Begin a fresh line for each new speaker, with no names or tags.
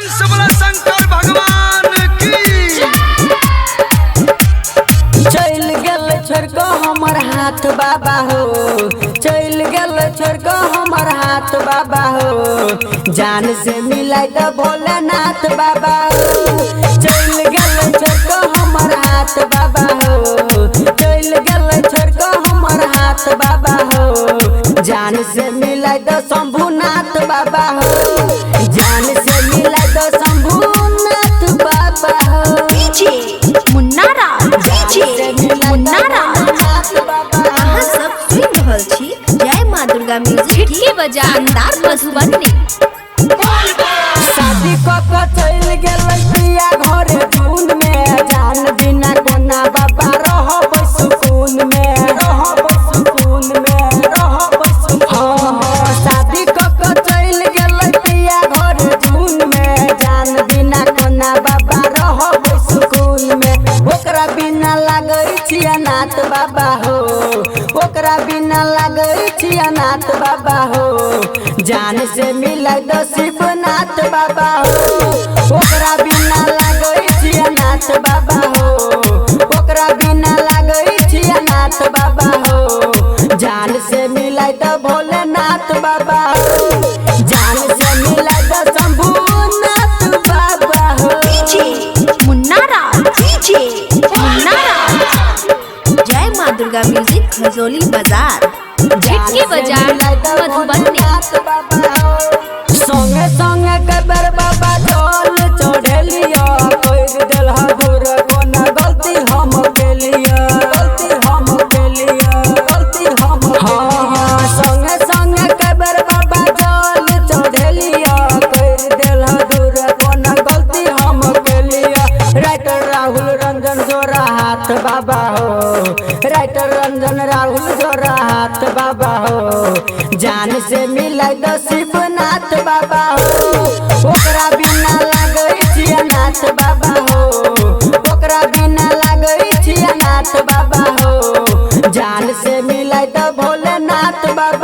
प्रेम से बोला शंकर भगवान की।
चल गल छोड़ को हमर हाथ बाबा हो, चल गल छोड़ को हमर हाथ बाबा हो, जान से मिलाई तो भोलेनाथ बाबा हो। चल गल छोड़ को हमर हाथ बाबा हो, चल गल छोड़ को हमर हाथ बाबा हो, जान से मिलाई तो शंभुनाथ बाबा हो, जान से मिलाई तो शंभुनाथ बाबा हो।
मुन्ना अहाँ सब सुनि रहल छी जय माँ दुर्गा म्यूजिक की बजानदार मधुबनी।
शादी कऽ चल गेल पिया घरे जून में, जान बिना कोना बाबा रहब सुकून में, रहब सुकून में, रहब सुकून। शादी कऽ चल गेल पिया घरे जून में, जान बिना कोना बाबा रहब सुकून में। ओकरा बिना लागै छी अनाथ बाबा हो, ओकरा बिना लागै छी अनाथ बाबा हो, जान से मिलै दो शिवनाथ बाबा हो। ओकरा बिना लागै छी अनाथ बाबा हो, ओकरा बिना लागै छी अनाथ बाबा हो, जान से मिलै दो भोलेनाथ बाबा हो, जान से मिलै दो शंभुनाथ बाबा हो।
जय माँ दुर्गा म्यूजिक खजोली बाजार झिटकी बाजार मधुबनी।
संगे संगे कबर बाबा जल चढ़ेलिया, कर देलहा दूर कोना गलती हम केलिया, गलती हम केलिया, गलती हम हाँ। संगे संगे कबर बाबा जल चढ़ेलिया, कर देलहा दूर कोना गलती हम केलिया। राइटर राहुल रंजन जोरा हाथ बाबा हो, राइटर रंजन राहुल जोरा हाथ बाबा हो, जान से मिलै दो शिवनाथ बाबा हो। ओकरा बिना लागै छी अनाथ बाबा हो, ओकरा बिना लागै छी अनाथ बाबा हो, जान से मिलै दो भोलेनाथ बाबा।